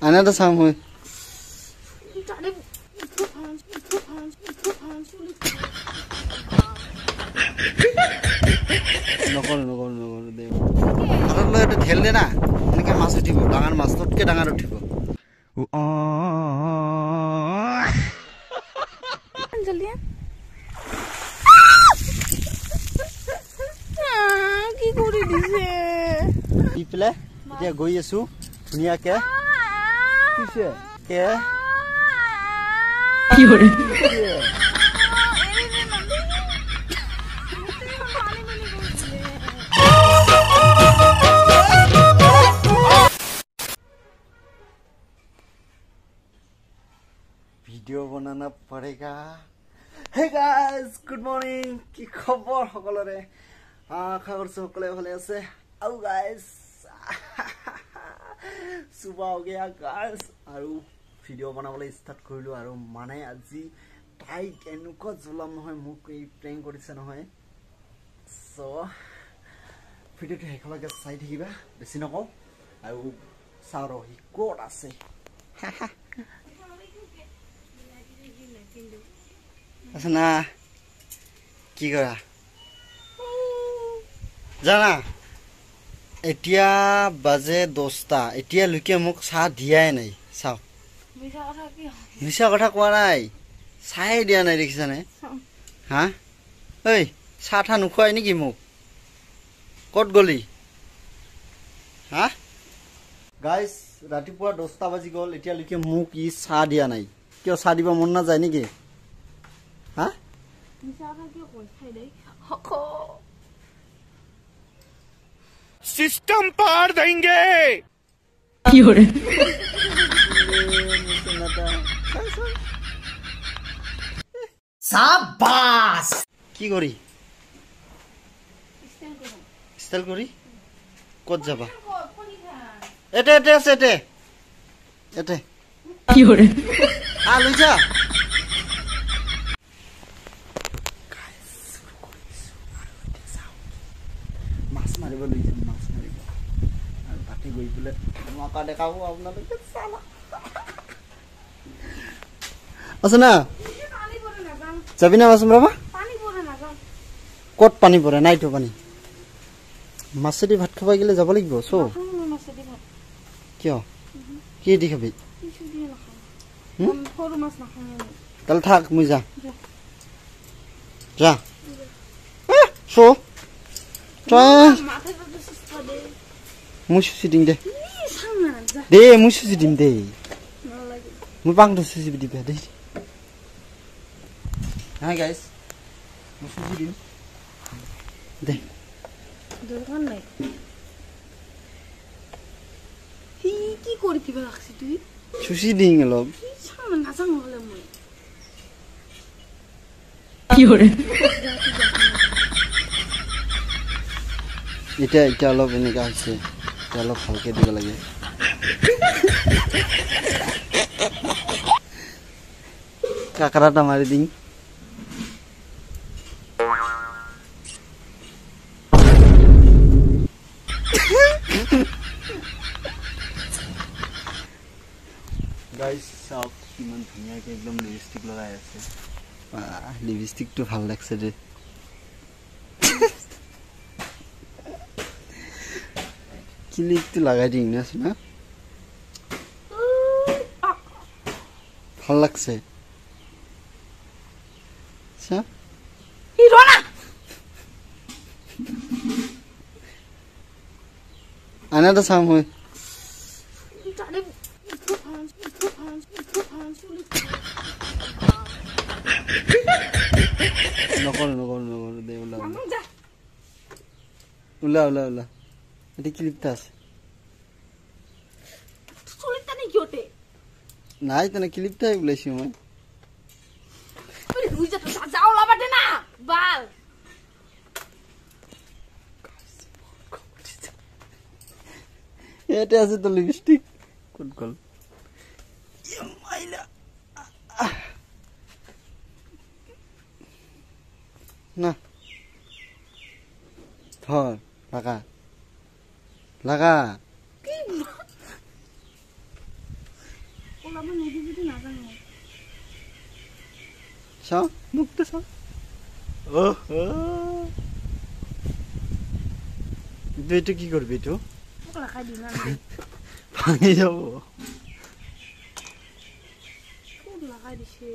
আইনাটা চাম মই নকৰো নকৰো নকৰো দে হাতত লৈ এটা ঢেল দে না এনেকে মাছ উঠিব ডাঙৰ মাছ ততকে ডাঙৰ উঠিব জলদি কি কৰি দিছে দি পেলাই এতিয়া গৈ আছো ধুনীয়াকে কিছে কে কি কৰে वीडियो बनाना पड़ेगा हे गाइस गुड मॉर्निंग की खबर সকলৰে আশা কৰিছো সকলে ভালে আছে আৰু গাইস সুবা হৈ গয়া গাইস আৰু ভিডিও বনাবলৈ ষ্টাৰ্ট কৰিলো আৰু মানে আজি টাইট এনেকুৱা জুলাম নহয় মোক এই প্ৰেং কৰিছে নহয় সো ভিডিওটো হেকলকে চাই থাকিবা বেছি নকও আৰু সাৰো হি কোড আছে আসনা কি কৰা জানা এতিয়া বাজে 10টা এতিয়া লুকে মোক চাহ দিয়াই নাই চাও মিছা কথা কোৱা নাই চাই দিয়া নাই দেখিছানে হা ঐ চাহ থা নুখুৱাই নেকি মোক কত গলি হা গাইস ৰাতিপুৱা 10টা বাজি গল এতিয়া লুকে মোক ই চাহ দিয়া নাই কিয় চাহ দিব মন না যায় নেকি हाँ सिस्टम पार देंगे शाबाश की करी स्टाइल करी कत जाबा एटे एटे আছে এটে এটে কি করে আ লৈ যা মাৰিব লৈছে মাছ মাৰিব আৰু তাতে গৈ পেলাই মাকা দেখাব আপোনালোকে চালা আছে না যাবি না মাছ মাৰিব ক'ত পানী পৰে নাইতো পানী মাছেদি ভাত খাব গেলে যাব লাগিব চো কিয় কি দি খাবি তাহলে থাক মুই যা যা চো musuh siding deh deh musuh siding deh mu bang tuh susi di bawah deh nah guys musuh siding deh দোকান নাই হি কি কৰি দিবা লাগছি তুই susi ding অলপ সামনে না যাম হলে মই কি করে এটা এটা অলপ এনেকা আছে এটা অলপ ভালকে দিব লাগে কাকৰাটা মাৰি দিং গাইস সব কিমান ধুনীয়াকে একদম লিপষ্টিক লগাই আছে লিপষ্টিকটো ভাল লাগছে দে ক্লিপটো লাগাই দিং না শোনা ভাল লাগছে আচ্ছা হিরোনা আনাটা চাম মই নকৰো নকৰো নকৰো দে ওলা ওলা ওলা ওলা এটা ক্লিপটা আছে চুলিটা নি কি ওঠে নাই তেনে ক্লিপটাই বলেছি মই আরে তুই যা তো যাও লাবাতে না বাল এটা আছে তো লিপস্টিক কোন কল মাইলা না ধর লাগা লাগা ওলাব নিদিবি নাজানো চাও মুখটা চাও এইটো কি করবি এইটো লাগাই দিম ভাঙি যাব লাগাই দিছে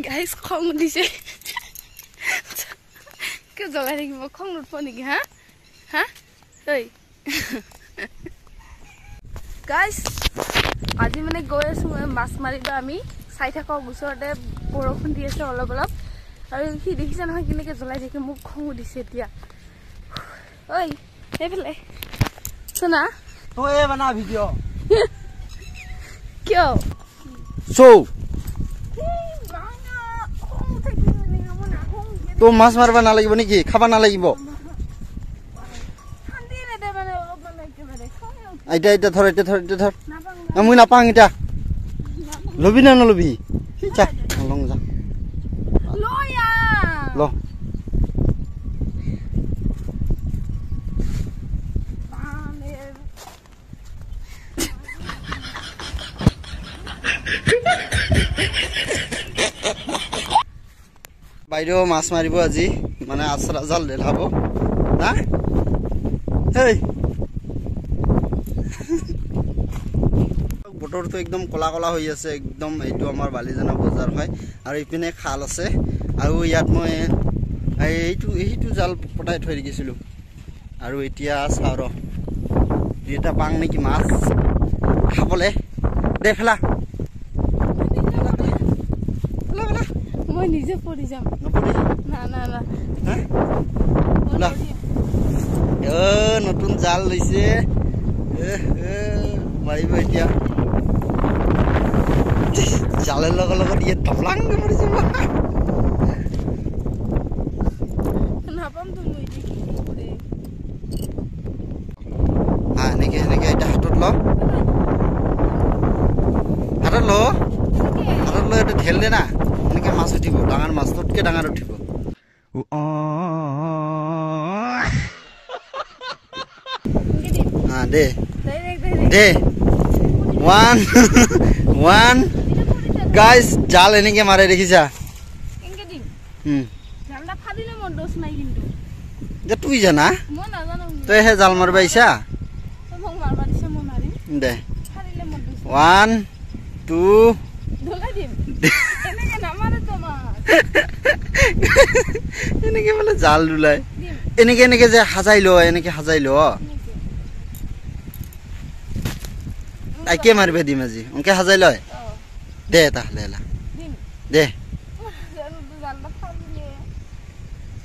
গাইজ খং উঠিছে কিয় জ্বলাই থাকিব খং নুঠব নেকি হা হা ঐ গাইজ আজি মানে গৈ আছো মাছ মাৰিব আমি চাই থাকক ওচৰতে বৰষুণ দি আছে অলপ অলপ আৰু সি দেখিছে নহয় কেনেকৈ জ্বলাই থাকে মোক খং উঠিছে এতিয়া ঐ সেইফালে শুনা তই বনা ভিডিঅ' কিয় চৌ তো মাছ মাৰিব নালাগিব নেকি খাব নালাগিব এতিয়া ধৰ মই নাপাওঁ এতিয়া লবি না নলবি যা লং যা ল বাইদেউ মাছ মাৰিব আজি মানে আচৰা জাল ঢেলাব না এই বতৰটো একদম কলা কলা হৈ আছে একদম এইটো আমাৰ বালিজানা বজাৰ হয় আৰু ইপিনে খাল আছে আৰু ইয়াত মই এইটো জাল পটাই থৈ দিছিলো আৰু এতিয়া চাও ৰ দুটা পাং নেকি মাছ খাবলে দে ফেলা মই নিজে পৰি যাম না না না নতুন জাল লৈছে মাৰিব এতিয়া জালের লগে লগে দিয়ে টপলাং পড়ে যাব না পাম তো মই দেখি করে হ্যাঁ নেকে নেকে এটা হাতত ল এটা ঢেল দে না নেকে মাছ উঠিব ডাঙৰ মাছ ততকে ডাঙৰ উঠিব হ্যাঁ দে দে 1 গাইস জাল এনেকে মারে দেখিছা এনকে দিম জালটা ফাদিলে মন দোষ নাই কিন্তু যে তুই জানা মই না জানো তুই হে জাল মারবা আইছা তো মং মারবা দিছে মই মারিম দে ফাদিলে মন দোষ 1 2 ধলাই দিম এনেকে না মারে তো মা এনেকে বলে জাল দুলাই এনেকে এনেকে যে হাজাইলো এনেকে হাজাইলো আইকে মারবে দিম আজি ওকে হাজাই লয় দে তাহলে এলা দে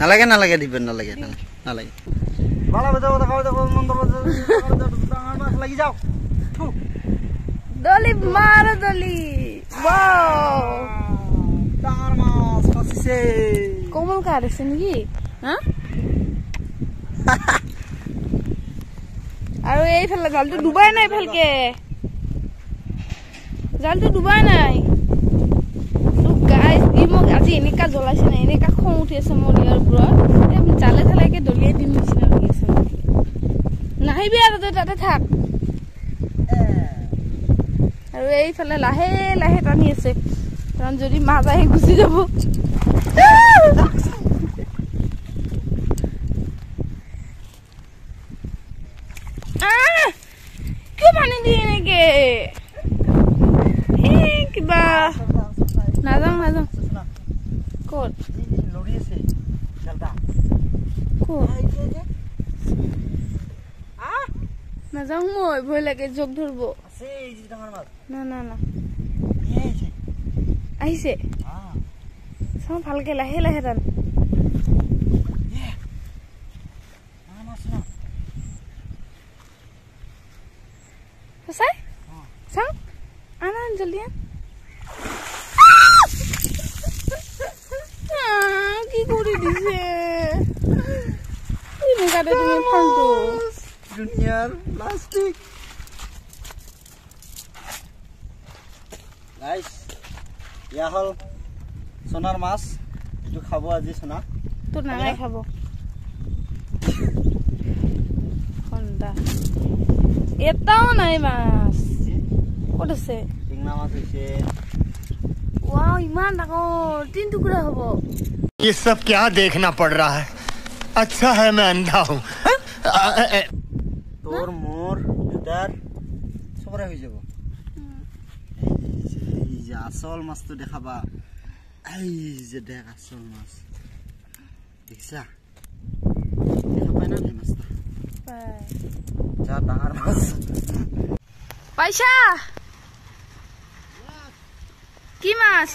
নালাগে নালাগে দিবেন নালাগে নালাগে ভালো বাজা কথা খাওয়া দাও মন্ত্র বাজা লাগি যাও দলি মার দলি ওয়াও ডাঙর মাছ ফাসিছে কোমল কাটছে নাকি হ্যাঁ আৰু এইফালে জালটো ডুবাই নাই ভালকে জালটো ডুবাই নাই তো গাইস ই মোক আজি এনেকা জ্বলাইছে না এনেকা খং উঠি আছে মোৰ ইয়াৰ ওপৰত জালে থালাকে দলিয়াই দিম নিচিনা লাগি আছে নাহিবি আৰু তই তাতে থাক আৰু এইফালে লাহে লাহে টানি আছে কাৰণ যদি মাছ আহি গুচি যাব কিয় পানী দিয়ে এনেকে কিবা নাযাওঁ নাযাওঁ ক'ত নাযাওঁ মই ভয় লাগে জোক ধৰিব না না না আহিছে চাওঁ ভালকে লাহে লাহে টান চাওঁ আনা জলদি কি কৰি দিছে এনেকাতে তুমি ফালতু দুনিয়াৰ প্লাষ্টিক গাইস ইয়া হল সোনার মাছ এটু খাবো আজি সোনা তো নাগাই খাবো খন্দা এটাও নাই মাছ কত আছে টিংনা মাছ হইছে ওয়াও ইমান ডাঙৰ 3 টুকুৰা হবো ये सब क्या देखना पड़ रहा है अच्छा है मैं अंधा हूं তোর মোর দুটার সবরে হই যাব এই যে আসল মাছ তো দেখাবা এই যে দেখ আসল মাছ দেখছা দেখা পাই না মাছটা যা ডাঙৰ মাছ পয়সা কি মাছ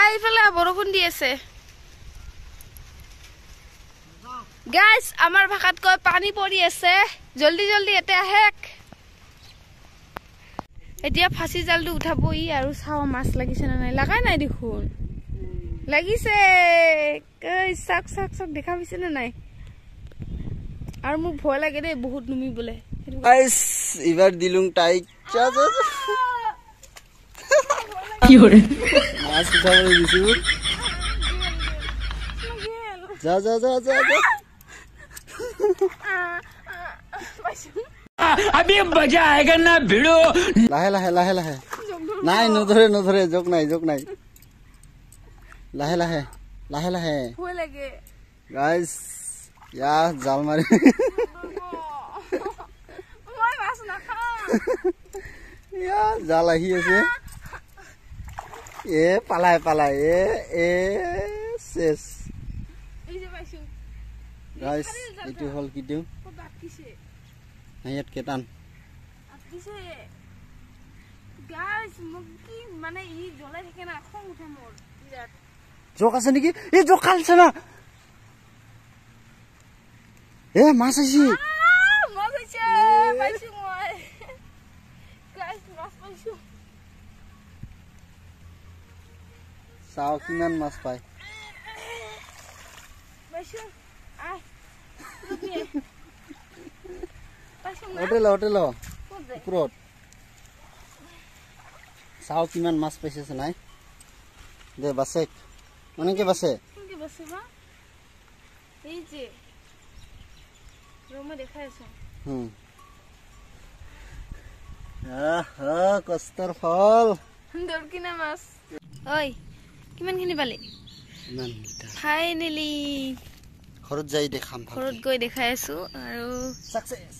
আইফালে বৰষুণ দি আছে গাইস আমাৰ ভাষাত কয় পানী পৰি আছে জলদি জলদি এতে আহেক এতিয়া ফাঁসি জালটো উঠাবই আৰু চাও মাছ লাগিছে না নাই লাগাই নাই দেখোন লাগিছে কই সাক সাক সাক দেখা পাইছে না নাই আৰু মোক ভয় লাগে দে বহুত নুমি বলে গাইস এবাৰ দিলুং টাইক যা যা কি হরে মাছ উঠাবলৈ দিছো যা যা যা যা अभी मजा आएगा ना भिड़ो লাহে লাহে লাহে লাহে নাই নধরে নধরে জোক নাই লাহে লাহে লাহে লাহে ভয় লাগে গাইস ইয়া জাল মারি মই মাছ না খাও ইয়া জাল আহি আছে এ পালাই পালাই এ শেষ এই যে পাইছো গাইস এটু হল কি দিও বাকিছে হাইয়াত কেটান আকিছে গাইস মুকি মানে ই জ্বলাই থাকে না খং উঠে মোর বিরাট জোক আছে নেকি এই জোক খালছে না এ মাছ আইছি মাছ আছে পাইছো মই গাইস মাছ পাইছো চাও কিমান মাছ পায় পাইছো আই হোটেল ওপৰত চাও কিমান মাছ পাইছে নাই দে বাসে অনেকে বাসে কি বাসে বা এই যে রুমে দেখাইছো কষ্টৰ ফল দৰকিনা মাছ ঐ কিমানখিনি পালি ইমান ফাইনালি ঘৰত যাই দেখাম ঘৰত গৈ দেখাই আছো আৰু সাকসেস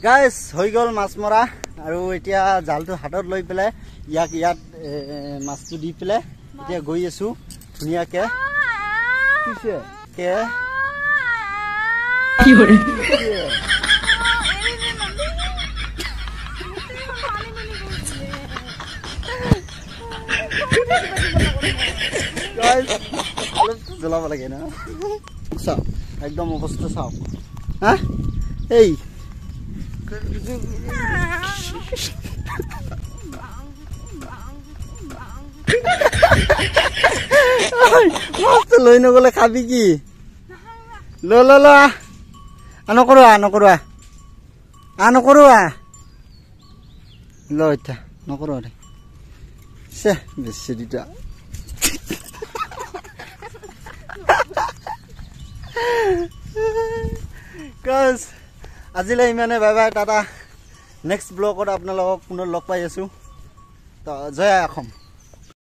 গাইস হৈ গল মাছ মৰা আৰু এতিয়া জালটো হাতত লৈ পেলাই ইয়াত মাছটো দি পেলাই এতিয়া গৈ আছো ধুনিয়াকে কিছে কে কি হৰে গাইস অলপ জ্বলাব লাগে না চাও একদম অৱস্থা চাও হা এই মাছটো লৈ নগলে খাবি কি ল ল ল নকৰোৱা ল এতিয়া নকৰোৱা দে চে বেছি দিটা গাইস আজিলৈ ইমানে বাই বাই টাটা নেক্সট ব্লগত আপোনালোকক পুনৰ লগ পাই আছো তো জয় অসম।